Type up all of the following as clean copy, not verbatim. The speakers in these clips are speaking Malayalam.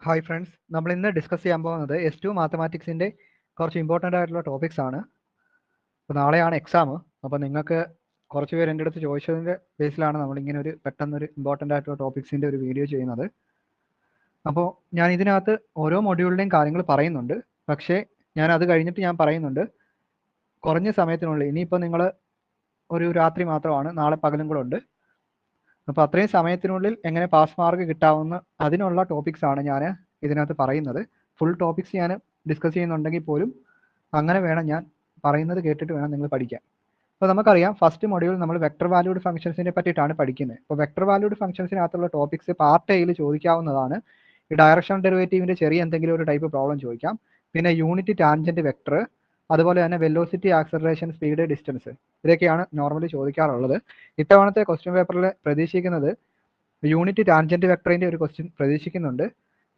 ഹായ് ഫ്രണ്ട്സ്, നമ്മൾ ഇന്ന് ഡിസ്കസ് ചെയ്യാൻ പോകുന്നത് S2 മാത്തമാറ്റിക്സിൻ്റെ കുറച്ച് ഇമ്പോർട്ടൻ്റ് ആയിട്ടുള്ള ടോപ്പിക്സ് ആണ്. അപ്പോൾ നാളെയാണ് എക്സാം. അപ്പോൾ നിങ്ങൾക്ക് കുറച്ച് പേര് എൻ്റെ അടുത്ത് ചോദിച്ചതിൻ്റെ ബേസിലാണ് നമ്മളിങ്ങനെ ഒരു പെട്ടെന്നൊരു ഇമ്പോർട്ടൻ്റ് ആയിട്ടുള്ള ടോപ്പിക്സിൻ്റെ ഒരു വീഡിയോ ചെയ്യുന്നത്. അപ്പോൾ ഞാൻ ഇതിനകത്ത് ഓരോ മൊഡ്യൂളിൻ്റെയും കാര്യങ്ങൾ പറയുന്നുണ്ട്. പക്ഷേ ഞാൻ അത് കഴിഞ്ഞിട്ട് ഞാൻ പറയുന്നുണ്ട് കുറഞ്ഞ സമയത്തിനുള്ളിൽ, ഇനിയിപ്പോൾ നിങ്ങൾ ഒരു രാത്രി മാത്രമാണ്, നാളെ പകലും കൂടെ ഉണ്ട്. അപ്പോൾ അത്രയും സമയത്തിനുള്ളിൽ എങ്ങനെ പാസ് മാർക്ക് കിട്ടാവുന്ന അതിനുള്ള ടോപ്പിക്സ് ആണ് ഞാൻ ഇതിനകത്ത് പറയുന്നത്. ഫുൾ ടോപ്പിക്സ് ഞാൻ ഡിസ്കസ് ചെയ്യുന്നുണ്ടെങ്കിൽ പോലും അങ്ങനെ വേണം ഞാൻ പറയുന്നത് കേട്ടിട്ട് വേണം നിങ്ങൾ പഠിക്കാൻ. അപ്പോൾ നമുക്കറിയാം ഫസ്റ്റ് മൊഡ്യൂൾ നമ്മൾ വെക്ടർ വാല്യൂഡ് ഫംഗ്ഷൻസിനെ പറ്റിയിട്ടാണ് പഠിക്കുന്നത്. അപ്പോൾ വെക്ടർ വാല്യൂഡ് ഫംഗ്ഷൻസിനകത്തുള്ള ടോപ്പിക്സ് പാർട്ട് എയിൽ ചോദിക്കാവുന്നതാണ്. ഈ ഡയറക്ഷൻ ഡെറിവേറ്റീവിൻ്റെ ചെറിയ എന്തെങ്കിലും ഒരു ടൈപ്പ് പ്രോബ്ലം ചോദിക്കാം. പിന്നെ യൂണിറ്റ് ടാൻജൻറ്റ് വെക്ടർ, അതുപോലെ തന്നെ വെലോസിറ്റി, ആക്സലറേഷൻ, സ്പീഡ്, ഡിസ്റ്റൻസ്, ഇതൊക്കെയാണ് നോർമലി ചോദിക്കാറുള്ളത്. ഇത്തവണത്തെ ക്വസ്റ്റ്യൻ പേപ്പറിൽ പ്രതീക്ഷിക്കുന്നത് യൂണിറ്റ് ടാൻജൻറ്റ് വെക്ടറിൻ്റെ ഒരു ക്വസ്റ്റ്യൻ പ്രതീക്ഷിക്കുന്നുണ്ട്.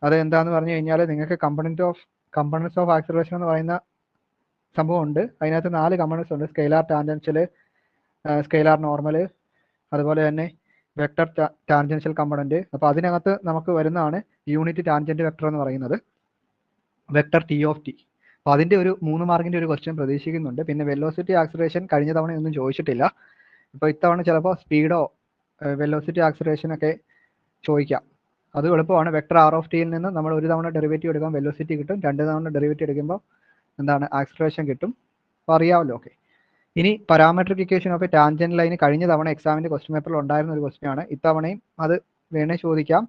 അത് എന്താണെന്ന് പറഞ്ഞു കഴിഞ്ഞാൽ നിങ്ങൾക്ക് കമ്പണൻസ് ഓഫ് ആക്സലറേഷൻ എന്ന് പറയുന്ന സംഭവം ഉണ്ട്. അതിനകത്ത് 4 കമ്പണൻസ് ഉണ്ട്: സ്കെയിലാർ ടാൻജൻഷ്യൽ, സ്കെയിലാർ നോർമൽ, അതുപോലെ തന്നെ വെക്ടർ ടാൻജൻഷ്യൽ കമ്പണൻറ്റ്. അപ്പോൾ അതിനകത്ത് നമുക്ക് വരുന്നതാണ് യൂണിറ്റ് ടാൻജൻറ്റ് വെക്ടർ എന്ന് പറയുന്നത്, വെക്ടർ ടി ഓഫ് ടി. അപ്പോൾ അതിൻ്റെ ഒരു 3 മാർക്കിൻ്റെ ഒരു ക്വസ്റ്റ്യൻ പ്രതീക്ഷിക്കുന്നുണ്ട്. പിന്നെ വെലോസിറ്റി, ആക്സലറേഷൻ കഴിഞ്ഞ തവണ ഒന്നും ചോദിച്ചിട്ടില്ല. ഇപ്പോൾ ഇത്തവണ ചിലപ്പോൾ സ്പീഡോ വെലോസിറ്റി, ആക്സലറേഷൻ ഒക്കെ ചോദിക്കാം. അത് എളുപ്പമാണ്. വെക്ടർ ആർ ഓഫ് ടിയിൽ നിന്ന് നമ്മൾ ഒരു തവണ ഡെറിവേറ്റീവ് എടുക്കുമ്പോൾ വെലോസിറ്റി കിട്ടും, 2 തവണ ഡെറിവേറ്റീവ് എടുക്കുമ്പോൾ എന്താണ് ആക്സലറേഷൻ കിട്ടും. അപ്പോൾ അറിയാമല്ലോ. ഓക്കെ, ഇനി parametric equation of A tangent line കഴിഞ്ഞ തവണ എക്സാമിൻ്റെ ക്വസ്റ്റ്യൻ പേപ്പറിൽ ഉണ്ടായിരുന്ന ഒരു ക്വസ്റ്റ്യൻ ആണ്. ഇത്തവണയും അത് വേണേൽ ചോദിക്കാം.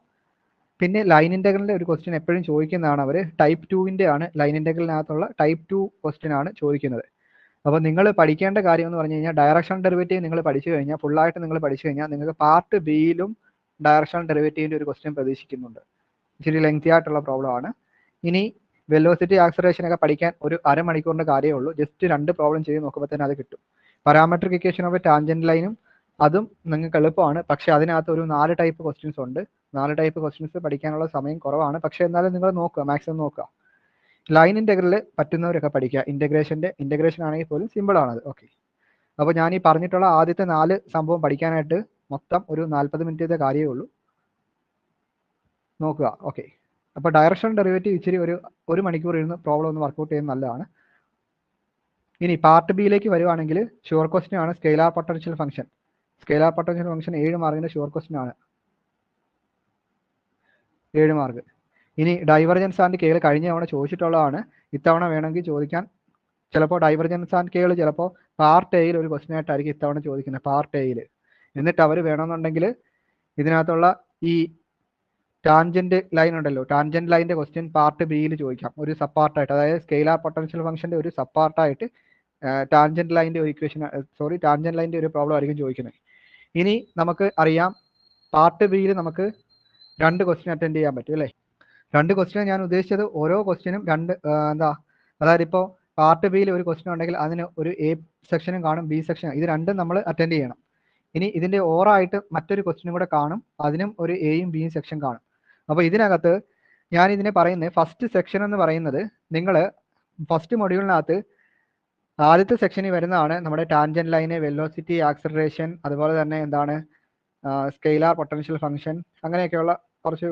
പിന്നെ ലൈൻ ഇൻ്റഗ്രലിൻ്റെ ഒരു ക്വസ്റ്റ്യൻ എപ്പോഴും ചോദിക്കുന്നതാണ്. അവർ ടൈപ്പ് 2വിൻ്റെ ആണ്, ലൈൻ ഇൻ്റഗ്രലിനകത്തുള്ള ടൈപ്പ് 2 ക്വസ്റ്റ്യൻ ആണ് ചോദിക്കുന്നത്. അപ്പോൾ നിങ്ങൾ പഠിക്കേണ്ട കാര്യം എന്ന് പറഞ്ഞു കഴിഞ്ഞാൽ ഡയറക്ഷൻ ഡെറിവേറ്റീവ് നിങ്ങൾ പഠിച്ചു കഴിഞ്ഞാൽ, ഫുള്ളായിട്ട് നിങ്ങൾ പഠിച്ചു കഴിഞ്ഞാൽ നിങ്ങൾക്ക് പാർട്ട് ബിയിലും ഡയറക്ഷൻ ഡെറിവേറ്റീവിൻ്റെ ഒരു ക്വസ്റ്റ്യൻ പ്രതീക്ഷിക്കുന്നുണ്ട്. ഇച്ചിരി ലെങ്തി ആയിട്ടുള്ള പ്രോബ്ലം ആണ്. ഇനി വെലോസിറ്റി, ആക്സലറേഷൻ ഒക്കെ പഠിക്കാൻ ഒരു അരമണിക്കൂറിൻ്റെ കാര്യമേ ഉള്ളൂ. ജസ്റ്റ് 2 പ്രോബ്ലം ചെയ്ത് നോക്കുമ്പോൾ തന്നെ അത് കിട്ടും. Parametric equation of A tangent ലൈനും അതും നിങ്ങൾക്ക് എളുപ്പമാണ്. പക്ഷേ അതിനകത്ത് ഒരു 4 ടൈപ്പ് ക്വസ്റ്റ്യൻസ് ഉണ്ട്. 4 ടൈപ്പ് ക്വസ്റ്റ്യൻസ് പഠിക്കാനുള്ള സമയം കുറവാണ്. പക്ഷേ എന്നാലും നിങ്ങൾ നോക്കുക, മാക്സിമം നോക്കുക. ലൈൻ ഇൻ്റഗ്രൽ പറ്റുന്നവരൊക്കെ പഠിക്കുക. ഇൻ്റഗ്രേഷൻ ആണെങ്കിൽ പോലും സിമ്പിൾ ആണത്. ഓക്കെ, അപ്പോൾ ഞാൻ ഈ പറഞ്ഞിട്ടുള്ള ആദ്യത്തെ 4 സംഭവം പഠിക്കാനായിട്ട് മൊത്തം ഒരു 40 മിനിറ്റത്തെ കാര്യമേ ഉള്ളൂ. നോക്കുക. ഓക്കെ, അപ്പോൾ ഡയറക്ഷൻ ഡെറിവേറ്റീവ് ഇച്ചിരി ഒരു മണിക്കൂർ ഇരുന്ന് പ്രോബ്ലം ഒന്ന് വർക്കൗട്ട് ചെയ്യുന്നത് നല്ലതാണ്. ഇനി പാർട്ട് ബിയിലേക്ക് വരുവാണെങ്കിൽ ഷുവർ ക്വസ്റ്റ്യൻ ആണ് scalar potential function. Scalar potential function 7 മാർക്കിൻ്റെ ഷുവർ ക്വസ്റ്റ്യൻ ആണ്, 7 മാർക്ക്. ഇനി ഡൈവർജൻസ് ആൻഡ് കേൾ കഴിഞ്ഞ തവണ ചോദിച്ചിട്ടുള്ളതാണ്. ഇത്തവണ വേണമെങ്കിൽ ചോദിക്കാൻ ചിലപ്പോൾ ഡൈവർജൻസ് ആൻഡ് കേൾ ചിലപ്പോൾ പാർട്ട് എയിൽ ഒരു ക്വസ്റ്റ്യൻ ആയിട്ടായിരിക്കും ഇത്തവണ ചോദിക്കുന്നത്, പാർട്ട് എയിൽ. എന്നിട്ട് അവർ വേണമെന്നുണ്ടെങ്കിൽ ഇതിനകത്തുള്ള ഈ ടാൻജന്റ് ലൈൻ ഉണ്ടല്ലോ, ടാൻജന്റ് ലൈൻ്റെ ക്വസ്റ്റ്യൻ പാർട്ട് ബിയിൽ ചോദിക്കാം, ഒരു സബ് പാർട്ടായിട്ട്. അതായത് സ്കെയിലാർ പൊട്ടൻഷ്യൽ ഫംഗ്ഷൻ്റെ ഒരു സബ് പാർട്ടായിട്ട് ടാൻജന്റ് ലൈൻ്റെ ഒരു ഇക്വേഷൻ, ടാൻജന്റ് ലൈൻ്റെ ഒരു പ്രോബ്ലം ആയിരിക്കും ചോദിക്കുന്നത്. ഇനി നമുക്ക് അറിയാം പാർട്ട് ബിയിൽ നമുക്ക് 2 ക്വസ്റ്റ്യൻ അറ്റൻഡ് ചെയ്യാൻ പറ്റും അല്ലേ. 2 ക്വസ്റ്റ്യൻ ഞാൻ ഉദ്ദേശിച്ചത് ഓരോ ക്വസ്റ്റ്യനും 2 അതായത് ഇപ്പോൾ പാർട്ട് ബിയിൽ ഒരു ക്വസ്റ്റ്യൻ ഉണ്ടെങ്കിൽ അതിന് ഒരു എ സെക്ഷനും കാണും, ബി സെക്ഷനും. ഇത് രണ്ടും നമ്മൾ അറ്റൻഡ് ചെയ്യണം. ഇനി ഇതിൻ്റെ ഓറായിട്ട് മറ്റൊരു ക്വസ്റ്റ്യനും കൂടെ കാണും, അതിനും ഒരു എയും ബിയും സെക്ഷൻ കാണും. അപ്പോൾ ഇതിനകത്ത് ഞാൻ ഇതിനെ പറയുന്നത് ഫസ്റ്റ് സെക്ഷൻ എന്ന് പറയുന്നത്, നിങ്ങൾ ഫസ്റ്റ് മൊഡ്യൂളിനകത്ത് ആദ്യത്തെ സെക്ഷനിൽ വരുന്നതാണ് നമ്മുടെ ടാൻജന്റ് ലൈന്, വെലോസിറ്റി, ആക്സലറേഷൻ, അതുപോലെ തന്നെ എന്താണ് സ്കെയിലാർ പൊട്ടൻഷ്യൽ ഫംഗ്ഷൻ, അങ്ങനെയൊക്കെയുള്ള കുറച്ച്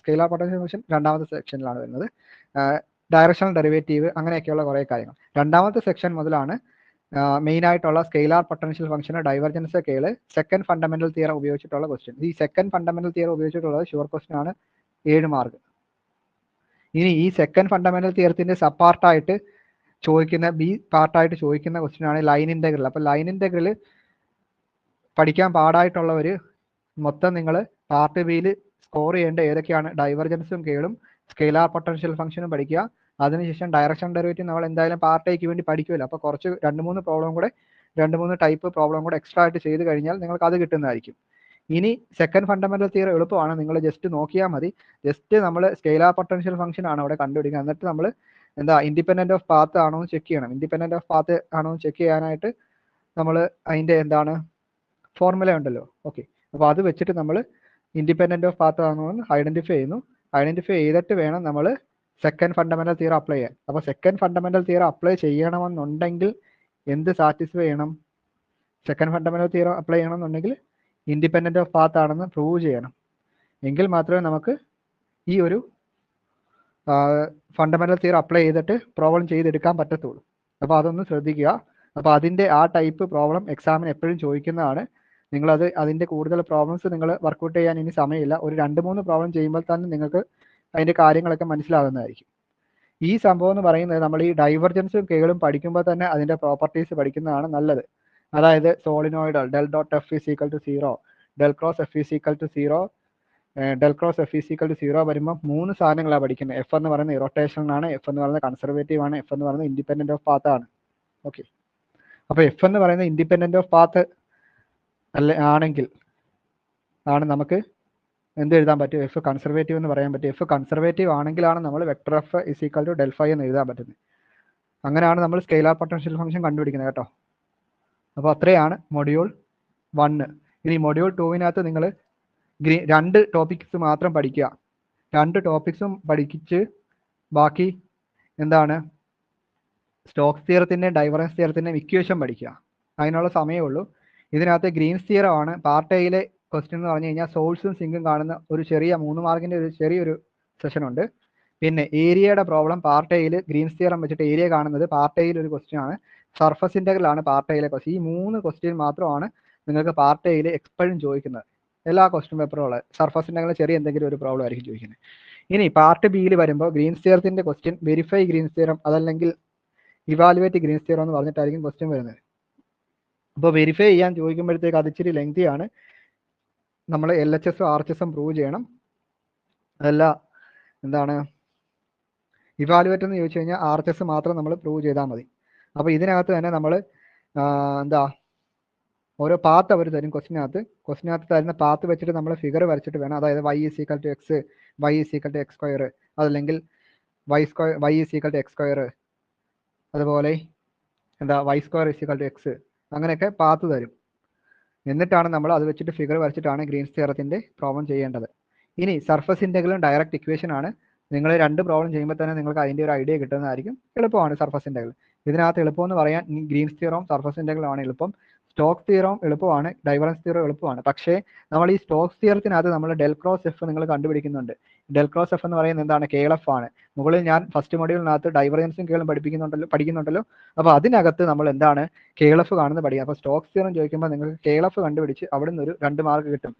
സ്കെയിലാർ പൊട്ടൻഷ്യൽ ഫംഗ്ഷൻ രണ്ടാമത്തെ സെക്ഷനിലാണ് വരുന്നത്. ഡയറക്ഷണൽ ഡെറിവേറ്റീവ്, അങ്ങനെയൊക്കെയുള്ള കുറേ കാര്യങ്ങൾ. രണ്ടാമത്തെ സെക്ഷൻ മുതലാണ് മെയിൻ ആയിട്ടുള്ള സ്കെയിലാർ പൊട്ടൻഷ്യൽ ഫംഗ്ഷൻ, ഡൈവർജൻസ്, കേള്, സെക്കൻഡ് ഫണ്ടമെന്റൽ തിയറം ഉപയോഗിച്ചിട്ടുള്ള ക്വസ്റ്റ്യൻ. ഈ സെക്കൻഡ് ഫണ്ടമെന്റൽ തിയറം ഉപയോഗിച്ചിട്ടുള്ളത് ഷുവർ ക്വസ്റ്റ്യൻ ആണ്, 7 മാർക്ക്. ഇനി ഈ സെക്കൻഡ് ഫണ്ടമെന്റൽ തിയറത്തിന്റെ സബ് പാർട്ടായിട്ട് ചോദിക്കുന്ന, ബി പാർട്ടായിട്ട് ചോദിക്കുന്ന ക്വസ്റ്റ്യൻ ആണ് ലൈൻ ഇൻ്റഗ്രൽ. അപ്പോൾ ലൈൻ ഇൻ്റഗ്രൽ പഠിക്കാൻ പാടായിട്ടുള്ളവർ മൊത്തം നിങ്ങൾ പാർട്ട് ബിയിൽ സ്കോർ ചെയ്യേണ്ട ഏതൊക്കെയാണ് ഡൈവർജൻസും കേളും സ്കെയിലാർ പൊട്ടൻഷ്യൽ ഫംഗ്ഷനും പഠിക്കുക. അതിനുശേഷം ഡയറക്ഷൻ ഡെറിവേറ്റീവ് നമ്മൾ എന്തായാലും പാർട്ട് എക്ക് വേണ്ടി പഠിക്കുമല്ലോ. അപ്പോൾ കുറച്ച് 2-3 പ്രോബ്ലം കൂടെ, 2-3 ടൈപ്പ് പ്രോബ്ലം കൂടെ എക്സ്ട്രാ ആയിട്ട് ചെയ്ത് കഴിഞ്ഞാൽ നിങ്ങൾക്ക് അത് കിട്ടുന്നതായിരിക്കും. ഇനി സെക്കൻഡ് ഫണ്ടമെന്റൽ തിയറി എളുപ്പമാണ്, നിങ്ങൾ ജസ്റ്റ് നോക്കിയാൽ മതി. ജസ്റ്റ് നമ്മൾ സ്കെയിലാർ പൊട്ടൻഷ്യൽ ഫംഗ്ഷൻ ആണ് അവിടെ കണ്ടുപിടിക്കുക. എന്നിട്ട് നമ്മൾ ഇൻഡിപെൻഡന്റ് ഓഫ് പാത്ത് ആണോ എന്ന് ചെക്ക് ചെയ്യണം. ഇൻഡിപെൻഡന്റ് ഓഫ് പാത്ത് ആണോ എന്ന് ചെക്ക് ചെയ്യാനായിട്ട് നമ്മൾ അതിൻ്റെ ഫോർമുല ഉണ്ടല്ലോ. ഓക്കെ, അപ്പോൾ അത് വെച്ചിട്ട് നമ്മൾ ഇൻഡിപെൻഡന്റ് ഓഫ് പാത്ത് ആണോ എന്ന് ഐഡന്റിഫൈ ചെയ്യുന്നു. ഐഡന്റിഫൈ ചെയ്തിട്ട് വേണം നമ്മൾ സെക്കൻഡ് ഫണ്ടമെന്റൽ തിയറി അപ്ലൈ ചെയ്യാൻ. അപ്പോൾ സെക്കൻഡ് ഫണ്ടമെന്റൽ തിയറി അപ്ലൈ ചെയ്യണമെന്നുണ്ടെങ്കിൽ എന്ത് സാറ്റിസ്ഫൈ ചെയ്യണം? സെക്കൻഡ് ഫണ്ടമെന്റൽ തിയറി അപ്ലൈ ചെയ്യണമെന്നുണ്ടെങ്കിൽ ഇൻഡിപെൻഡന്റ് ഓഫ് പാത്ത് ആണെന്ന് പ്രൂവ് ചെയ്യണം. എങ്കിൽ മാത്രമേ നമുക്ക് ഈ ഒരു ഫണ്ടമെന്റൽ തിയറി അപ്ലൈ ചെയ്തിട്ട് പ്രോബ്ലം ചെയ്തെടുക്കാൻ പറ്റത്തുള്ളൂ. അപ്പോൾ അതൊന്ന് ശ്രദ്ധിക്കുക. അപ്പോൾ അതിൻ്റെ ആ ടൈപ്പ് പ്രോബ്ലം എക്സാമിന് എപ്പോഴും ചോദിക്കുന്നതാണ്. നിങ്ങളത് അതിൻ്റെ കൂടുതൽ പ്രോബ്ലംസ് നിങ്ങൾ വർക്കൗട്ട് ചെയ്യാൻ ഇനി സമയമില്ല. ഒരു 2-3 പ്രോബ്ലം ചെയ്യുമ്പോൾ തന്നെ നിങ്ങൾക്ക് അതിൻ്റെ കാര്യങ്ങളൊക്കെ മനസ്സിലാകുന്നതായിരിക്കും. ഈ സംഭവം എന്ന് പറയുന്നത് നമ്മൾ ഈ ഡൈവർജൻസും കേളും പഠിക്കുമ്പോൾ തന്നെ അതിൻ്റെ പ്രോപ്പർട്ടീസ് പഠിക്കുന്നതാണ് നല്ലത്. അതായത് solenoidal del dot F is equal to 0, del cross F is equal to 0, del cross F is equal to 0 വരുമ്പോൾ 3 സാധനങ്ങളാണ് പഠിക്കുന്നത്. എഫ് എന്ന് പറയുന്നത് ഇറോട്ടേഷൻ ആണ്, എഫ് എന്ന് പറയുന്നത് കൺസർവേറ്റീവ് ആണ്, എഫ് എന്ന് പറയുന്നത് ഇൻഡിപെൻഡന്റ് ഓഫ് പാത്ത് ആണ്. ഓക്കെ, അപ്പോൾ എഫ് എന്ന് പറയുന്നത് ഇൻഡിപെൻഡന്റ് ഓഫ് പാത്ത് ആണെങ്കിൽ ആണ് നമുക്ക് എന്ത് എഴുതാൻ പറ്റും? എഫ് കൺസർവേറ്റീവ് എന്ന് പറയാൻ പറ്റും. എഫ് കൺസർവേറ്റീവ് ആണെങ്കിലാണ് നമ്മൾ vector F is equal to del phi എന്ന് എഴുതാൻ പറ്റുന്നത്. അങ്ങനെയാണ് നമ്മൾ സ്കെയിലാർ പൊട്ടൻഷ്യൽ ഫംഗ്ഷൻ കണ്ടുപിടിക്കുന്നത് കേട്ടോ. അപ്പോൾ അത്രയാണ് മൊഡ്യൂൾ 1. ഇനി മൊഡ്യൂൾ 2-നകത്ത് നിങ്ങൾ 2 ടോപ്പിക്സ് മാത്രം പഠിക്കുക. 2 ടോപ്പിക്സും പഠിച്ച് ബാക്കി എന്താണ് സ്റ്റോക്സ് തിയറത്തിൻ്റെയും ഡൈവർജൻസ് തിയറത്തിൻ്റെയും ഇക്വേഷൻ പഠിക്കുക. അതിനുള്ള സമയമേ ഉള്ളൂ. ഇതിനകത്ത് ഗ്രീൻസ് തിയറം ആണ് പാർട്ട് എയിലെ ക്വസ്റ്റ്യൻ എന്ന് പറഞ്ഞു കഴിഞ്ഞാൽ സോഴ്സും സിങ്കും കാണുന്ന ഒരു ചെറിയ 3 മാർക്കിൻ്റെ ഒരു ചെറിയൊരു സെഷൻ ഉണ്ട്. പിന്നെ ഏരിയയുടെ പ്രോബ്ലം പാർട്ട് എയിൽ ഗ്രീൻസ് തിയറം വെച്ചിട്ട് ഏരിയ കാണുന്നത് പാർട്ട് എയിൽ ഒരു ക്വസ്റ്റ്യൻ ആണ്. സർഫസ് ഇൻ്റഗ്രൽ ആണ് പാർട്ട് എയിലെ ക്വസ്റ്റ്യൻ. ഈ 3 ക്വസ്റ്റ്യൻ മാത്രമാണ് നിങ്ങൾക്ക് പാർട്ട് എയിൽ എപ്പോഴും ചോദിക്കുന്നത്. എല്ലാ ക്വസ്റ്റ്യൻ പേപ്പറും ഉള്ളത് സർഫസ് ഇൻ്റഗ്രൽ ചെറിയ എന്തെങ്കിലും ഒരു പ്രോബ്ലം ആയിരിക്കും ചോദിക്കുന്നത്. ഇനി പാർട്ട് ബിയിൽ വരുമ്പോൾ ഗ്രീൻസ് തിയറത്തിൻ്റെ ക്വസ്റ്റ്യൻ വെരിഫൈ ഗ്രീൻസ് തിയറം അതല്ലെങ്കിൽ ഇവാലുവേറ്റ് ഗ്രീൻസ് തിയറം എന്ന് പറഞ്ഞിട്ടായിരിക്കും ക്വസ്റ്റ്യൻ വരുന്നത്. അപ്പോൾ വെരിഫൈ ചെയ്യാൻ ചോദിക്കുമ്പോഴത്തേക്ക് അത് ഇച്ചിരി ലെങ്തി ആണ്. നമ്മൾ LHSും RHSും പ്രൂവ് ചെയ്യണം. അതല്ല എന്താണ് ഇവാലുവേറ്റ് എന്ന് ചോദിച്ചു കഴിഞ്ഞാൽ RHS മാത്രം നമ്മൾ പ്രൂവ് ചെയ്താൽ മതി. അപ്പോൾ ഇതിനകത്ത് തന്നെ നമ്മൾ ഓരോ പാത്ത് അവർ തരും ക്വസ്റ്റിനകത്ത് തരുന്ന പാത്ത് വെച്ചിട്ട് നമ്മൾ ഫിഗർ വരച്ചിട്ട് വേണം. അതായത് y is equal to x, y is equal to x square, അതല്ലെങ്കിൽ y is equal to x square, അതുപോലെ y square is equal to x, അങ്ങനെയൊക്കെ പാത്ത് തരും. എന്നിട്ടാണ് നമ്മൾ അത് വെച്ചിട്ട് ഫിഗർ വരച്ചിട്ടാണ് ഗ്രീൻസ് തിയറത്തിൻ്റെ പ്രോബ്ലം ചെയ്യേണ്ടത്. ഇനി സർഫസ് ഇൻ്റഗ്രലും ഡയറക്റ്റ് ഇക്വേഷൻ ആണ്. നിങ്ങൾ 2 പ്രോബ്ലം ചെയ്യുമ്പോൾ തന്നെ നിങ്ങൾക്ക് അതിൻ്റെ ഒരു ഐഡിയ കിട്ടുന്നതായിരിക്കും. എളുപ്പമാണ് സർഫസ് ഇൻ്റഗ്രൽ. ഇതിനകത്ത് എളുപ്പമെന്ന് പറയാൻ ഗ്രീൻസ് തിയറവും സർഫസ് ഇൻ്റഗ്രലും ആണ് എളുപ്പം. സ്റ്റോക്സ് തിയറവും എളുപ്പമാണ്, ഡൈവർജൻസ് തിയറവും എളുപ്പമാണ്. പക്ഷേ നമ്മൾ ഈ സ്റ്റോക്സ് തിയറത്തിനകത്ത് നമ്മൾ ഡെൽ ക്രോസ് എഫ് നിങ്ങൾ കണ്ടുപിടിക്കുന്നുണ്ട്. ഡെൽ ക്രോസ് എഫ് എന്ന് പറയുന്നത് എന്താണ്? KLF ആണ്. മുകളിൽ ഞാൻ ഫസ്റ്റ് മൊഡ്യൂളിനകത്ത് ഡൈവർജൻസും കേളും പഠിക്കുന്നുണ്ടല്ലോ. അപ്പോൾ അതിനകത്ത് നമ്മൾ എന്താണ് KLF കാണുന്നത് പഠിക്കുക. അപ്പോൾ സ്റ്റോക്സ് തിയറം ചോദിക്കുമ്പോൾ നിങ്ങൾക്ക് KLF കണ്ടുപിടിച്ച് അവിടെ നിന്ന് ഒരു 2 മാർക്ക് കിട്ടും.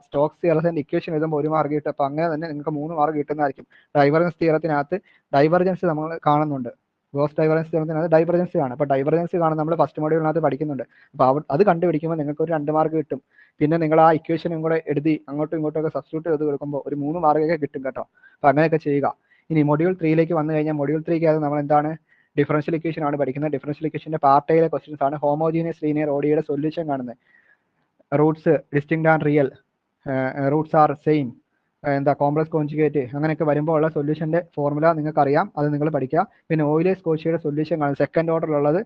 സ്റ്റോക്സ് തിയറത്തിൻ്റെ ഇക്വേഷൻ എഴുതുമ്പോൾ 1 മാർക്ക് കിട്ടും. അപ്പോൾ അങ്ങനെ തന്നെ നിങ്ങൾക്ക് 3 മാർക്ക് കിട്ടുന്നതായിരിക്കും. ഡൈവർജൻസ് തിയറത്തിനകത്ത് ഡൈവർജൻസ് നമ്മൾ കാണുന്നുണ്ട്. ഗോസ് ഡൈവർജൻസ് തിയറത്തിനകത്ത് ഡൈവർജൻസ് കാണും. അപ്പോൾ ഡൈവർജൻസ് കാണും നമ്മൾ ഫസ്റ്റ് മൊഡ്യൂളിനകത്ത് പഠിക്കുന്നുണ്ട്. അപ്പോൾ അത് കണ്ടുപിടിക്കുമ്പോൾ നിങ്ങൾക്ക് ഒരു 2 മാർക്ക് കിട്ടും. പിന്നെ നിങ്ങൾ ആ ഇക്വേഷനും കൂടെ എഴുതി അങ്ങോട്ടും ഇങ്ങോട്ടൊക്കെ സബ്സ്റ്റിറ്റ്യൂട്ട് ചെയ്ത് കൊടുക്കുമ്പോൾ ഒരു 3 മാർക്കൊക്കെ കിട്ടും കേട്ടോ. അപ്പോൾ അങ്ങനെയൊക്കെ ചെയ്യുക. ഇനി മൊഡ്യൂൾ 3ലേക്ക് വന്നു കഴിഞ്ഞാൽ മൊഡ്യൂൾ 3ക്ക് നമ്മൾ എന്താണ് ഡിഫറൻഷ്യൽ ഇക്വേഷൻ ആണ് പഠിക്കുന്നത്. ഡിഫറൻഷ്യൽ ഇക്വേഷൻ്റെ പാർട്ട് എയിലെ ക്വസ്റ്റ്യൻസ് ആണ്. ഹോമോജീനിയസ് ലീനിയർ ODEയുടെ സൊല്യൂഷൻ കാണുന്നത്. Roots distinct and real, roots are same, complex conjugate, അങ്ങനെയൊക്കെ വരുമ്പോൾ ഉള്ള സൊല്യൂഷൻ്റെ ഫോർമുല നിങ്ങൾക്ക് അറിയാം. അത് നിങ്ങൾ പഠിക്കുക. പിന്നെ ഓയിലേഴ്സ് കോച്ചിയുടെ സൊല്യൂഷൻ കാണുന്നത് സെക്കൻഡ് ഓർഡറിലുള്ളത്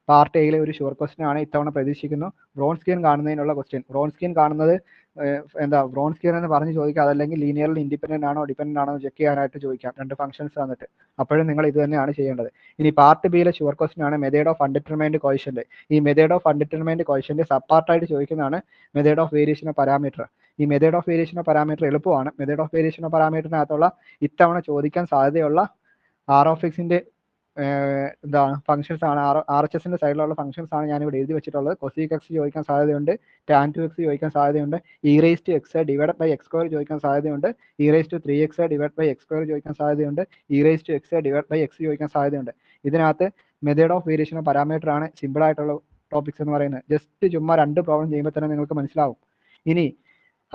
പാർട്ട് എയിലെ ഒരു ഷുവർ ക്വസ്റ്റ്യൻ ആണ്. ഇത്തവണ പ്രതീക്ഷിക്കുന്നു. ബ്രോൺസ്കിയൻ കാണുന്നതിനുള്ള ക്വസ്റ്റ്യൻ. ബ്രോൺസ്കിയൻ കാണുന്നത് ബ്രോൺസ്കിയൻ എന്ന് പറഞ്ഞ് ചോദിക്കുക. അതല്ലെങ്കിൽ ലീനിയറിൽ ഇൻഡിപെൻഡന്റ് ആണോ ഡിപെൻഡന്റ് ആണോ ചെക്ക് ചെയ്യാനായിട്ട് ചോദിക്കാം. 2 ഫംഗ്ഷൻസ് തന്നിട്ട്. അപ്പോഴും നിങ്ങൾ ഇത് തന്നെയാണ് ചെയ്യേണ്ടത്. ഇനി പാർട്ട് ബിയിലെ ഷുവർ ക്വസ്റ്റ്യൻ ആണ് മെത്തേഡ് ഓഫ് അൺഡിറ്റർമൈൻഡ് കോയിഷ്യന്റ്. ഈ method of undetermined coefficient sub പാർട്ടായിട്ട് ചോദിക്കുന്നതാണ് method of variation of parameter. ഈ method of variation of parameter എളുപ്പമാണ്. മെത്തേഡ് ഓഫ് വേരിയേഷൻ ഓഫ് പാരാമീറ്ററിനകത്തുള്ള ഇത്തവണ ചോദിക്കാൻ സാധ്യതയുള്ള ROFXന്റെ ഫംഗ്ഷൻസ് ആണ്. RHSന്റെ സൈഡിലുള്ള ഫംഗ്ഷൻസ് ആണ് ഞാനിവിടെ എഴുതി വെച്ചിട്ടുള്ളത്. കൊസീക് എക്സ് ചോദിക്കാൻ സാധ്യതയുണ്ട്, tan 2x ചോദിക്കാൻ സാധ്യതയുണ്ട്, e⁻x divide by x square ചോദിക്കാൻ സാധ്യതയുണ്ട്, e⁻3x divide by x square ചോദിക്കാൻ സാധ്യതയുണ്ട്, e⁻x ഡിവൈഡ് ബൈ x ചോദിക്കാൻ സാധ്യതയുണ്ട്. ഇതിനകത്ത് method of variation of parameter ആണ് സിമ്പിൾ ആയിട്ടുള്ള ടോപ്പിക്സ് എന്ന് പറയുന്നത്. ജസ്റ്റ് ചുമ്മാ 2 പ്രോബ്ലം ചെയ്യുമ്പോൾ തന്നെ നിങ്ങൾക്ക് മനസ്സിലാവും. ഇനി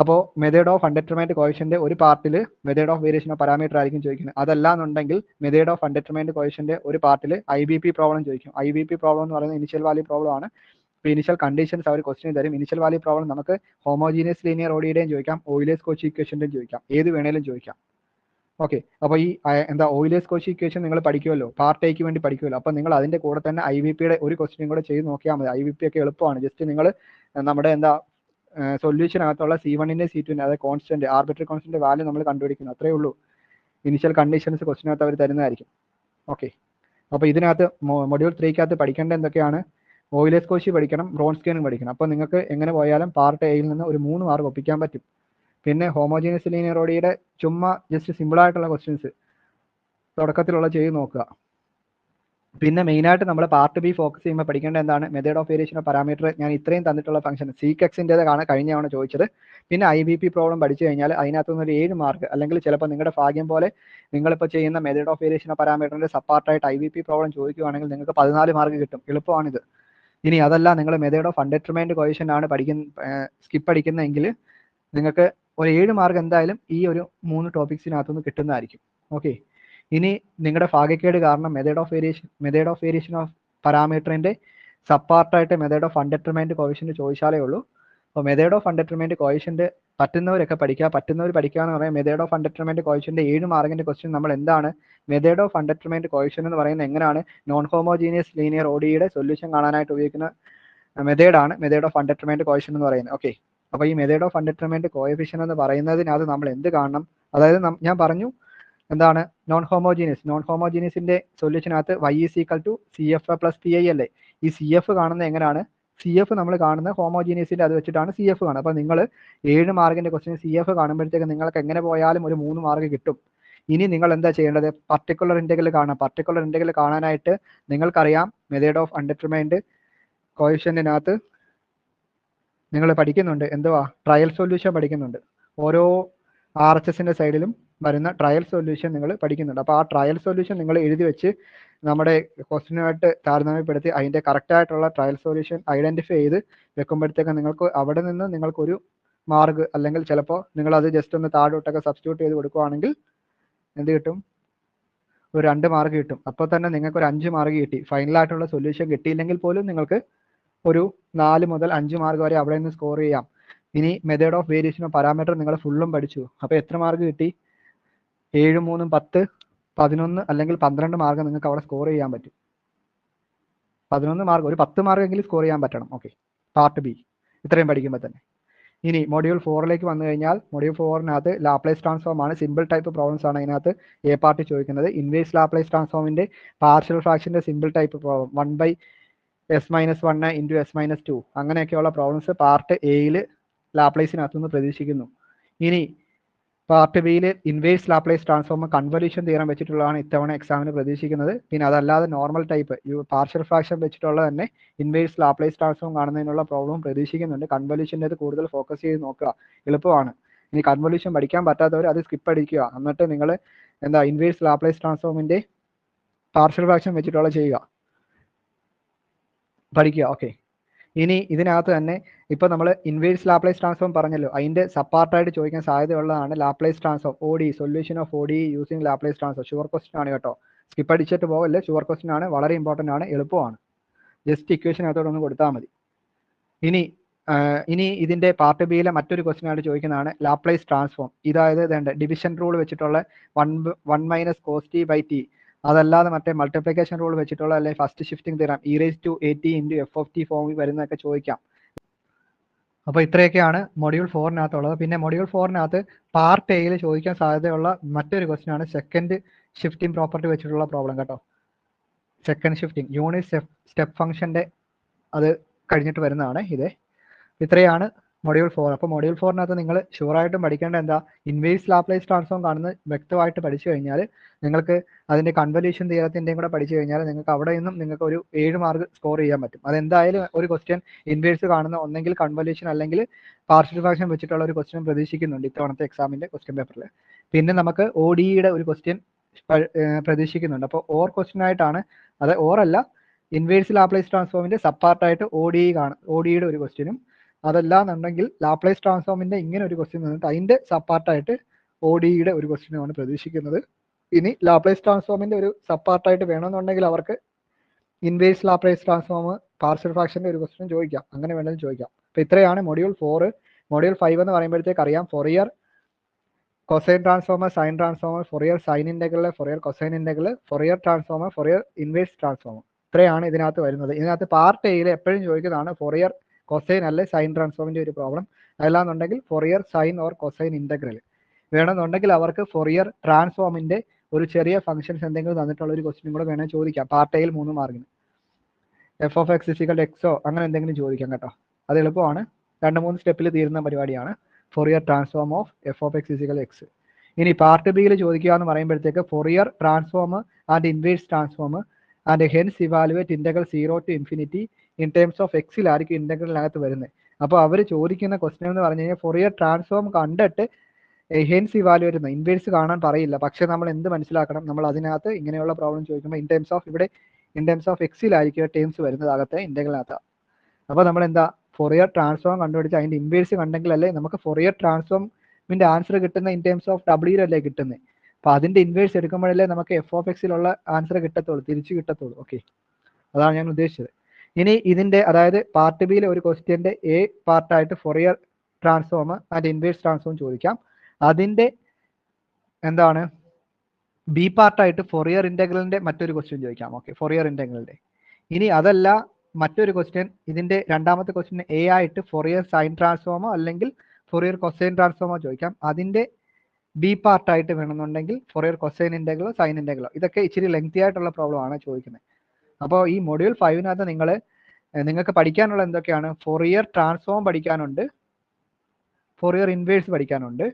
അപ്പോൾ മെത്തേഡ് ഓഫ് അൺഡിറ്റർമൈൻഡ് കോയിഷ്യന്റ് ഒരു പാർട്ടിൽ method of variation of parameter ആയിരിക്കും ചോദിക്കുന്നത്. അതല്ല എന്നുണ്ടെങ്കിൽ മെത്തേഡ് ഓഫ് അൺഡിറ്റർമൈൻഡ് കോയിഷ്യന്റ് ഒരു പാർട്ടിൽ IBP പ്രോബ്ലം ചോദിക്കും. IBP പ്രോബ്ലം എന്ന് പറയുന്നത് ഇനിഷ്യൽ വാല്യൂ പ്രോബ്ലം ആണ്. ഇപ്പോൾ ഇനിഷ്യൽ കണ്ടീഷൻസ് അവർ ക്വസ്റ്റ്യൻ തരും. ഇനിഷ്യൽ വാല്യൂ പ്രോബ്ലം നമുക്ക് ഹോമോജീനിയസ് ലീനിയർ ODEയുടെയും ചോദിക്കാം, ഓയിലേഴ്സ് കോച്ചി ഇക്വേഷൻ്റെയും ചോദിക്കാം. ഏത് വേണേലും ചോദിക്കാം. ഓക്കെ, അപ്പോൾ ഈ ഓയിലേഴ്സ് കോച്ചി ഇക്വേഷൻ നിങ്ങൾ പഠിക്കുമല്ലോ, പാർട്ട് എക്ക് വേണ്ടി പഠിക്കുമല്ലോ. അപ്പോൾ നിങ്ങൾ അതിൻ്റെ കൂടെ തന്നെ IBPയുടെ ഒരു ക്വസ്റ്റ്യൻ കൂടെ ചെയ്ത് നോക്കിയാൽ മതി. IBP ഒക്കെ എളുപ്പമാണ്. ജസ്റ്റ് നിങ്ങൾ നമ്മുടെ സൊല്യൂഷനകത്തുള്ള C1ന്റെ C2ന്റെ അതായത് കോൺസ്റ്റന്റ് ആർബിട്രറി കോൺസ്റ്റന്റ് വാല്യൂ നമ്മൾ കണ്ടുപിടിക്കുന്നു. അത്രേ ഉള്ളൂ. ഇനിഷ്യൽ കണ്ടീഷൻസ് ക്വസ്റ്റിനകത്ത് അവർ തരുന്നതായിരിക്കും. ഓക്കെ, അപ്പോൾ ഇതിനകത്ത് മൊഡ്യൂൾ 3ക്കകത്ത് പഠിക്കേണ്ട എന്തൊക്കെയാണ്? ഓയിലേഴ്സ് കോച്ചി പഠിക്കണം, ബ്രോൺസ്കിയനും പഠിക്കണം. അപ്പോൾ നിങ്ങൾക്ക് എങ്ങനെ പോയാലും പാർട്ട് എയിൽ നിന്ന് ഒരു 3 മാർക്ക് ഒപ്പിക്കാൻ പറ്റും. പിന്നെ ഹോമോജീനിയസ് ലീനിയർ ODEയുടെ ചുമ്മാ ജസ്റ്റ് സിമ്പിൾ ആയിട്ടുള്ള ക്വസ്റ്റ്യൻസ് തുടക്കത്തിലുള്ള ചെയ്ത് നോക്കുക. പിന്നെ മെയിനായിട്ട് നമ്മൾ പാർട്ട് ബി ഫോക്കസ് ചെയ്യുമ്പോൾ പഠിക്കേണ്ട എന്താണ് method of variation of parameter. ഞാൻ ഇത്രയും തന്നിട്ടുള്ള ഫംഗ്ഷൻ സീക്സിൻ്റെതാണ് കഴിഞ്ഞ തവണ ചോദിച്ചത്. പിന്നെ IBP പ്രോബ്ലം പഠിച്ചു കഴിഞ്ഞാൽ അതിനകത്തുനിന്ന് ഒരു 7 മാർക്ക്, അല്ലെങ്കിൽ ചിലപ്പോൾ നിങ്ങളുടെ ഭാഗ്യം പോലെ നിങ്ങളിപ്പോൾ ചെയ്യുന്ന മെത്തേഡ് ഓഫ് വേരിയേഷൻ ഓഫ് പാരാമീറ്ററിന്റെ സപ്പാർട്ടായിട്ട് IBP പ്രോബ്ലം ചോദിക്കുകയാണെങ്കിൽ നിങ്ങൾക്ക് 14 മാർക്ക് കിട്ടും. എളുപ്പമാണിത്. ഇനി അതല്ല നിങ്ങൾ മെത്തേഡ് ഓഫ് അൺഡിറ്റർമൈൻഡ് കോഎഫിഷ്യന്റ് ആണ് സ്കിപ്പ് അടിക്കുന്നതെങ്കിൽ നിങ്ങൾക്ക് ഒരു 7 മാർക്ക് എന്തായാലും ഈ ഒരു 3 ടോപ്പിക്സിനകത്തുനിന്ന് കിട്ടുന്നതായിരിക്കും. ഓക്കെ, ഇനി നിങ്ങളുടെ ഭാഗ്യക്കേട് കാരണം മെത്തേഡ് ഓഫ് വേരിയേഷൻ ഓഫ് പാരാമീറ്ററിന്റെ സപ്പാർട്ടായിട്ട് മെത്തേഡ് ഓഫ് അൺഡിറ്റർമൈൻഡ് കോഎഫിഷ്യന്റ് ചോദിച്ചാലേ ഉള്ളൂ. അപ്പോൾ മെത്തേഡ് ഓഫ് അൺഡിറ്റർമൈൻഡ് കോഎഫിഷ്യന്റ് പറ്റുന്നവരൊക്കെ പറ്റുന്നവർ പഠിക്കുക എന്ന് പറയാം. മെത്തേഡ് ഓഫ് അൺഡിറ്റർമൈൻഡ് കോഎഫിഷ്യന്റ് 7 മാർക്കിന്റെ ക്വസ്റ്റ്യൻ നമ്മൾ എന്താണ് മെത്തേഡ് ഓഫ് അൺഡിറ്റർമൈൻഡ് കോഎഫിഷ്യന്റ് എന്ന് പറയുന്നത് എങ്ങനെയാണ് നോൺ ഹോമോജീനിയസ് ലീനിയർ ODEയുടെ സൊല്യൂഷൻ കാണാനായിട്ട് ഉപയോഗിക്കുന്ന മെത്തേഡാണ് മെത്തേഡ് ഓഫ് അൺഡിറ്റർമൈൻഡ് കോഎഫിഷ്യന്റ് എന്ന് പറയുന്നത്. ഓക്കെ, അപ്പോൾ ഈ മെത്തേഡ് ഓഫ് അൺഡിറ്റർമൈൻഡ് കോഎഫിഷ്യന്റ് എന്ന് പറയുന്നതിനകത്ത് നമ്മൾ എന്ത് കാണണം? അതായത് ഞാൻ പറഞ്ഞു എന്താണ് നോൺ ഹോമോജീനിയസിന്റെ സൊല്യൂഷനകത്ത് y = CF + PI അല്ലേ. ഈ CF കാണുന്നത് എങ്ങനെയാണ്? CF നമ്മൾ കാണുന്നത് ഹോമോജീനിയസിന്റെ അത് വെച്ചിട്ടാണ് CF കാണുന്നത്. അപ്പോൾ നിങ്ങൾ 7 മാർക്കിന്റെ ക്വസ്റ്റ്യൻ CF കാണുമ്പോഴത്തേക്ക് നിങ്ങൾക്ക് എങ്ങനെ പോയാലും ഒരു 3 മാർക്ക് കിട്ടും. ഇനി നിങ്ങൾ എന്താ ചെയ്യേണ്ടത്? പർട്ടിക്കുലർ ഇന്റഗ്രൽ കാണാം. പർട്ടിക്കുലർ ഇന്റഗ്രൽ കാണാനായിട്ട് നിങ്ങൾക്കറിയാം മെത്തേഡ് ഓഫ് അൺഡിറ്റർമൈൻഡ് കോഎഫിഷ്യന്റിനകത്ത് നിങ്ങൾ പഠിക്കുന്നുണ്ട് എന്തുവാ? ട്രയൽ സൊല്യൂഷൻ പഠിക്കുന്നുണ്ട്. ഓരോ RHSന്റെ സൈഡിലും വരുന്ന ട്രയൽ സൊല്യൂഷൻ നിങ്ങൾ പഠിക്കുന്നുണ്ട്. അപ്പോൾ ആ ട്രയൽ സൊല്യൂഷൻ നിങ്ങൾ എഴുതി വെച്ച് നമ്മുടെ ക്വസ്റ്റ്യനുമായിട്ട് താരതമ്യപ്പെടുത്തി അതിന്റെ കറക്റ്റ് ആയിട്ടുള്ള ട്രയൽ സൊല്യൂഷൻ ഐഡന്റിഫൈ ചെയ്ത് വെക്കുമ്പോഴത്തേക്ക് നിങ്ങൾക്ക് അവിടെ നിന്ന് നിങ്ങൾക്കൊരു മാർക്ക്, അല്ലെങ്കിൽ ചിലപ്പോൾ നിങ്ങൾ അത് ജസ്റ്റ് ഒന്ന് താഴോട്ടൊക്കെ സബ്സ്റ്റിറ്റ്യൂട്ട് ചെയ്ത് കൊടുക്കുകയാണെങ്കിൽ എന്ത് കിട്ടും? ഒരു 2 മാർക്ക് കിട്ടും. അപ്പോൾ തന്നെ നിങ്ങൾക്ക് ഒരു 5 മാർക്ക് കിട്ടി. ഫൈനലായിട്ടുള്ള സൊല്യൂഷൻ കിട്ടിയില്ലെങ്കിൽ പോലും നിങ്ങൾക്ക് ഒരു 4 മുതൽ 5 മാർക്ക് വരെ അവിടെ നിന്ന് സ്കോർ ചെയ്യാം. ഇനി method of variation of parameter നിങ്ങൾ ഫുള്ളും പഠിച്ചു. അപ്പോൾ എത്ര മാർക്ക് കിട്ടി? 7, 3, 10, 11 അല്ലെങ്കിൽ 12 മാർക്ക് നിങ്ങൾക്ക് അവിടെ സ്കോർ ചെയ്യാൻ പറ്റും. 11 മാർക്ക്, ഒരു 10 മാർക്കെങ്കിലും സ്കോർ ചെയ്യാൻ പറ്റണം. ഓക്കെ, പാർട്ട് ബി ഇത്രയും പഠിക്കുമ്പോൾ തന്നെ. ഇനി മൊഡ്യൂൾ 4ലേക്ക് വന്നു കഴിഞ്ഞാൽ മൊഡ്യൂൾ 4നകത്ത് ലാപ്ലേസ് ട്രാൻസ്ഫോം ആണ്. സിമ്പിൾ ടൈപ്പ് പ്രോബ്ലംസ് ആണ് ഇതിനകത്ത് A പാർട്ട് ചോദിക്കുന്നത്. ഇൻവേഴ്സ് ലാപ്ലേസ് ട്രാൻസ്ഫോമിന്റെ പാർഷ്യൽ ഫ്രാക്ഷന്റെ simple type problem 1/(s-1) × s-2 അങ്ങനെയൊക്കെയുള്ള പ്രോബ്ലംസ് പാർട്ട് എയിൽ ലാപ്ലേസിനകത്തുനിന്ന് പ്രതീക്ഷിക്കുന്നു. ഇനി പാർട്ട് ബിയിൽ inverse Laplace transform convolution theorem വെച്ചിട്ടുള്ളതാണ് ഇത്തവണ എക്സാമിന് പ്രതീക്ഷിക്കുന്നത്. പിന്നെ അതല്ലാതെ നോർമൽ ടൈപ്പ് പാർഷ്യൽ ഫ്രാക്ഷൻ വെച്ചിട്ടുള്ള തന്നെ ഇൻവേഴ്സ് ലാപ്ലേസ് ട്രാൻസ്ഫോം കാണുന്നതിനുള്ള പ്രോബ്ലം പ്രതീക്ഷിക്കുന്നുണ്ട്. കൺവല്യൂഷൻ്റെ കൂടുതൽ ഫോക്കസ് ചെയ്ത് നോക്കുക, എളുപ്പമാണ്. ഇനി കൺവല്യൂഷൻ പഠിക്കാൻ പറ്റാത്തവർ അത് സ്കിപ്പ് അടിക്കുക. എന്നിട്ട് നിങ്ങൾ ഇൻവേഴ്സ് ലാപ്ലേസ് ട്രാൻസ്ഫോമിന്റെ പാർഷ്യൽ ഫ്രാക്ഷൻ വെച്ചിട്ടുള്ള ചെയ്യുക, പഠിക്കുക. ഓക്കെ, ഇനി ഇതിനകത്ത് തന്നെ ഇപ്പൊ നമ്മൾ ഇൻവേഴ്സ് ലാപ്ലേസ് ട്രാൻസ്ഫോം പറഞ്ഞല്ലോ, അതിന്റെ സപ്പാർട്ടായിട്ട് ചോദിക്കാൻ സാധ്യതയുള്ളതാണ് Laplace transform ODE, solution of ODE using Laplace transform. Sure question ആണ് കേട്ടോ, സ്കിപ്പ് അടിച്ചിട്ട് പോകല്ലേ. ഷുവർ ക്വസ്റ്റ്യൻ ആണ്, വളരെ ഇമ്പോർട്ടന്റ് ആണ്, എളുപ്പമാണ്. ജസ്റ്റ് ഇക്വേഷനകത്തോടെ ഒന്ന് കൊടുത്താൽ മതി. ഇനി ഇതിന്റെ പാർട്ട് ബിയിലെ മറ്റൊരു ക്വസ്റ്റ്യൻ ആയിട്ട് ചോദിക്കുന്നതാണ് ലാപ്ലേസ് ട്രാൻസ്ഫോം. ഇതായത് ഡിവിഷൻ റൂൾ വെച്ചിട്ടുള്ള 1 - cos t/t, അതല്ലാതെ മറ്റേ മൾട്ടിപ്ലിക്കേഷൻ റൂൾ വെച്ചിട്ടുള്ള അല്ലെങ്കിൽ first shifting theorem e⁻⁴ × f(t) ഫോമിൽ വരുന്നതൊക്കെ ചോദിക്കാം. അപ്പോൾ ഇത്രയൊക്കെയാണ് മൊഡ്യൂൾ 4നകത്തുള്ളത്. പിന്നെ മൊഡ്യൂൾ 4നകത്ത് പാർട്ട് എയിൽ ചോദിക്കാൻ സാധ്യതയുള്ള മറ്റൊരു ക്വസ്റ്റ്യൻ ആണ് സെക്കൻഡ് ഷിഫ്റ്റിംഗ് പ്രോപ്പർട്ടി വെച്ചിട്ടുള്ള പ്രോബ്ലം കേട്ടോ. സെക്കൻഡ് ഷിഫ്റ്റിംഗ് യൂണിറ്റ് സ്റ്റെപ്പ് ഫംഗ്ഷന്റെ അത് കഴിഞ്ഞിട്ട് വരുന്നതാണ് ഇത്. ഇത്രയാണ് മൊഡ്യൂൾ 4. അപ്പോൾ മൊഡ്യൂൾ 4നകത്ത് നിങ്ങൾ ഷുവറായിട്ടും പഠിക്കേണ്ട എന്താ? ഇൻവേഴ്സ് ലാപ്ലേസ് ട്രാൻസ്ഫോം കാണുന്നത് വ്യക്തമായിട്ട് പഠിച്ചു കഴിഞ്ഞാൽ നിങ്ങൾക്ക് അതിന്റെ കൺവല്യൂഷൻ തിയറത്തിന്റെയും കൂടെ പഠിച്ചു കഴിഞ്ഞാൽ നിങ്ങൾക്ക് അവിടെ നിന്നും നിങ്ങൾക്ക് ഒരു 7 മാർക്ക് സ്കോർ ചെയ്യാൻ പറ്റും. അതെന്തായാലും ഒരു ക്വസ്റ്റ്യൻ ഇൻവേഴ്സ് കാണുന്ന ഒന്നെങ്കിൽ കൺവല്യൂഷൻ അല്ലെങ്കിൽ പാർഷ്യൽ ഫ്രാക്ഷൻ വെച്ചിട്ടുള്ള ഒരു ക്വസ്റ്റ്യൻ പ്രതീക്ഷിക്കുന്നുണ്ട് ഇത്തവണത്തെ എക്സാമിന്റെ ക്വസ്റ്റ്യൻ പേപ്പറിൽ. പിന്നെ നമുക്ക് ODEയുടെ ഒരു ക്വസ്റ്റ്യൻ പ്രതീക്ഷിക്കുന്നുണ്ട്. അപ്പോൾ ഓർ ക്വസ്റ്റ്യൻ ആയിട്ടാണ്, അത് ഓറല്ല, ഇൻവേഴ്സ് ലാപ്ലേസ് ട്രാൻസ്ഫോമിന്റെ സപ്പാർട്ടായിട്ട് ODEയുടെ ഒരു ക്വസ്റ്റ്യനും, അതല്ലാന്നുണ്ടെങ്കിൽ ലാപ്ലേസ് ട്രാൻസ്ഫോമിന്റെ ഇങ്ങനെ ഒരു ക്വസ്റ്റ്യൻ വന്നിട്ട് അതിന്റെ സപ്പാർട്ടായിട്ട് ODEയുടെ ഒരു ക്വസ്റ്റ്യനുമാണ് പ്രതീക്ഷിക്കുന്നത്. ഇനി ലാപ്ലേസ് ട്രാൻസ്ഫോമിന്റെ ഒരു സപ്പാർട്ടായിട്ട് വേണമെന്നുണ്ടെങ്കിൽ അവർക്ക് ഇൻവേഴ്സ് ലാപ്ലേസ് ട്രാൻസ്ഫോം പാർഷ്യൽ ഫ്രാക്ഷന്റെ ഒരു ക്വസ്റ്റ്യൻ ചോദിക്കാം, അങ്ങനെ വേണമെങ്കിലും ചോദിക്കാം. അപ്പോൾ ഇത്രയാണ് മൊഡ്യൂൾ 4. മൊഡ്യൂൾ 5 എന്ന് പറയുമ്പോഴത്തേക്ക് അറിയാം Fourier cosine transformer, sine transformer, Fourier sine integral, Fourier cosine integral, Fourier transformer, Fourier inverse transformer. ഇത്രയാണ് ഇതിനകത്ത് വരുന്നത്. ഇതിനകത്ത് പാർട്ട് എയിൽ എപ്പോഴും ചോദിക്കുന്നതാണ് ഫൊറിയർ കൊസൈൻ അല്ലെ സൈൻ ട്രാൻസ്ഫോമിന്റെ ഒരു പ്രോബ്ലം. അതല്ലാന്നുണ്ടെങ്കിൽ Fourier sine or cosine integral വേണമെന്നുണ്ടെങ്കിൽ അവർക്ക് ഫൊറിയർ ട്രാൻസ്ഫോമിന്റെ ഒരു ചെറിയ ഫംഗ്ഷൻസ് എന്തെങ്കിലും തന്നിട്ടുള്ള ഒരു ക്വസ്റ്റ്യൻ കൂടെ വേണമെങ്കിൽ ചോദിക്കാം. പാർട്ട് എയിൽ 3 മാർക്കിന് f(x = x) അങ്ങനെ എന്തെങ്കിലും ചോദിക്കാം കേട്ടോ. അത് എളുപ്പമാണ്, 2-3 സ്റ്റെപ്പിൽ തീരുന്ന പരിപാടിയാണ്. Fourier transform of f(x = x). ഇനി പാർട്ട് ബിയിൽ ചോദിക്കുക എന്ന് പറയുമ്പോഴത്തേക്ക് Fourier transform and inverse transform and hence evaluate integral 0 to infinity in terms of എക്സിലായിരിക്കും ഇന്റഗ്രലിനകത്ത് വരുന്നത്. അപ്പോൾ അവർ ചോദിക്കുന്ന ക്വസ്റ്റ്യൻ എന്ന് പറഞ്ഞു കഴിഞ്ഞാൽ ഫൊറിയർ ട്രാൻസ്ഫോം കണ്ടിട്ട് ഹെൻസ് ഇവാലുവേറ്റ് ചെയ്യുന്ന ഇൻവേഴ്സ് കാണാൻ പറയില്ല. പക്ഷെ നമ്മൾ എന്ത് മനസ്സിലാക്കണം, നമ്മൾ അതിനകത്ത് ഇങ്ങനെയുള്ള പ്രോബ്ലം ചോദിക്കുമ്പോൾ ഇൻ ടേംസ് ഓഫ് ഇവിടെ ഇൻ ടേംസ് ഓഫ് എക്സിലായിരിക്കും ടേംസ് വരുന്നത് അകത്തെ ഇന്റഗ്രലിനകത്ത്. അപ്പോൾ നമ്മൾ എന്താ ഫൊറിയർ ട്രാൻസ്ഫോം കണ്ടുപിടിച്ച് അതിന്റെ ഇൻവേഴ്സ് കണ്ടെങ്കിലല്ലേ നമുക്ക് ഫൊറിയർ ട്രാൻസ്ഫോമിന്റെ ആൻസർ കിട്ടുന്ന ഇൻ ടേംസ് ഓഫ് ഡബ്ല്യൂലല്ലേ കിട്ടുന്നത്. അപ്പോൾ അതിന്റെ ഇൻവേഴ്സ് എടുക്കുമ്പോഴല്ലേ നമുക്ക് എഫ് ഓഫ് എക്സിലുള്ള ആൻസർ കിട്ടത്തുള്ളൂ, തിരിച്ചു കിട്ടത്തുള്ളൂ. ഓക്കെ, അതാണ് ഞാൻ ഉദ്ദേശിച്ചത്. ഇനി ഇതിന്റെ അതായത് പാർട്ട് ബിയിലെ ഒരു ക്വസ്റ്റ്യന്റെ എ പാർട്ടായിട്ട് Fourier transform and inverse transform ചോദിക്കാം. അതിന്റെ എന്താണ് ബി പാർട്ടായിട്ട് ഫൊറിയർ ഇന്റഗ്രലിന്റെ മറ്റൊരു ക്വസ്റ്റ്യൻ ചോദിക്കാം. ഓക്കെ, ഫൊറിയർ ഇന്റഗ്രലിന്റെ. ഇനി അതല്ല മറ്റൊരു ക്വസ്റ്റ്യൻ, ഇതിന്റെ രണ്ടാമത്തെ ക്വസ്റ്റ്യൻ എ ആയിട്ട് ഫൊറിയർ സൈൻ ട്രാൻസ്ഫോമോ അല്ലെങ്കിൽ ഫൊറിയർ കൊസൈൻ ട്രാൻസ്ഫോമോ ചോദിക്കാം. അതിന്റെ ബി പാർട്ടായിട്ട് വേണമെന്നുണ്ടെങ്കിൽ ഫൊറിയർ കൊസൈൻ ഇന്റഗ്രലോ സൈൻ ഇന്റഗ്രലോ. ഇതൊക്കെ ഇച്ചിരി ലെങ്തി ആയിട്ടുള്ള പ്രോബ്ലം ആണ് ചോദിക്കുന്നത്. അപ്പോൾ ഈ മൊഡ്യൂൾ 5നകത്ത് നിങ്ങൾക്ക് പഠിക്കാനുള്ള എന്തൊക്കെയാണ്, ഫൊറിയർ ട്രാൻസ്ഫോം പഠിക്കാനുണ്ട്, ഫൊറിയർ ഇൻവേഴ്സ് പഠിക്കാനുണ്ട്,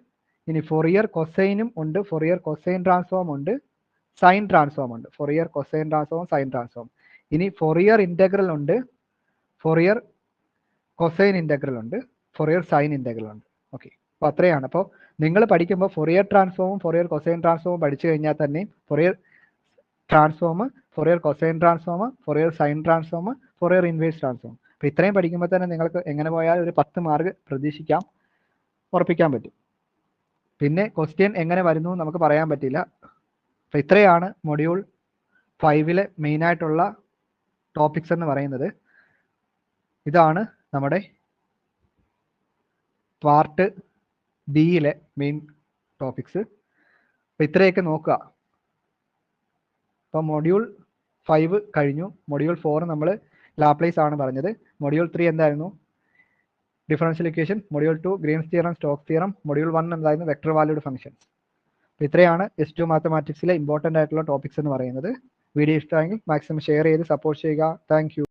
ഇനി ഫൊറിയർ കൊസൈനും ഉണ്ട്, ഫൊറിയർ കൊസൈൻ ട്രാൻസ്ഫോം ഉണ്ട്, സൈൻ ട്രാൻസ്ഫോം ഉണ്ട്, Fourier cosine transform sign transform. ഇനി ഫൊറിയർ ഇന്റഗ്രൽ ഉണ്ട്, ഫൊറിയർ കൊസൈൻ ഇന്റഗ്രൽ ഉണ്ട്, ഫൊറിയർ സൈൻ ഇന്റഗ്രൽ ഉണ്ട്. ഓക്കെ, അപ്പോൾ അത്രയാണ്. അപ്പോൾ നിങ്ങൾ പഠിക്കുമ്പോൾ ഫൊറിയർ ട്രാൻസ്ഫോമും ഫൊറിയർ കൊസൈൻ ട്രാൻസ്ഫോമും പഠിച്ചു കഴിഞ്ഞാൽ തന്നെ Fourier transform, Fourier cosine transform, Fourier sign transform, Fourier inverse transform. അപ്പോൾ ഇത്രയും പഠിക്കുമ്പോൾ തന്നെ നിങ്ങൾക്ക് എങ്ങനെ പോയാൽ ഒരു 10 മാർക്ക് പ്രതീക്ഷിക്കാം, ഉറപ്പിക്കാൻ പറ്റും. പിന്നെ ക്വസ്റ്റ്യൻ എങ്ങനെ വരുന്നു നമുക്ക് പറയാൻ പറ്റില്ല. അപ്പോൾ ഇത്രയാണ് മൊഡ്യൂൾ 5ലെ മെയിനായിട്ടുള്ള ടോപ്പിക്സ് എന്ന് പറയുന്നത്. ഇതാണ് നമ്മുടെ പാർട്ട് ബിയിലെ മെയിൻ ടോപ്പിക്സ്. അപ്പോൾ ഇത്രയൊക്കെ നോക്കുക. അപ്പോൾ മൊഡ്യൂൾ 5 കഴിഞ്ഞു. മൊഡ്യൂൾ 4 നമ്മൾ ലാപ്ലേസ് ആണ് പറഞ്ഞത്. മൊഡ്യൂൾ 3 എന്തായിരുന്നു, differential equation. Module 2 Green's theorem, Stokes theorem. Module 1 എന്തായിരുന്നു, വെക്ടർ വാല്യൂഡ് ഫംഗ്ഷൻസ്. അപ്പോൾ ഇത്രയാണ് S2 മാത്തമാറ്റിക്സിലെ ഇമ്പോർട്ടൻ്റ് ആയിട്ടുള്ള ടോപ്പിക്സ് എന്ന് പറയുന്നത്. വീഡിയോ ഇഷ്ടമായെങ്കിൽ മാക്സിമം ഷെയർ ചെയ്ത് സപ്പോർട്ട് ചെയ്യുക. Thank you.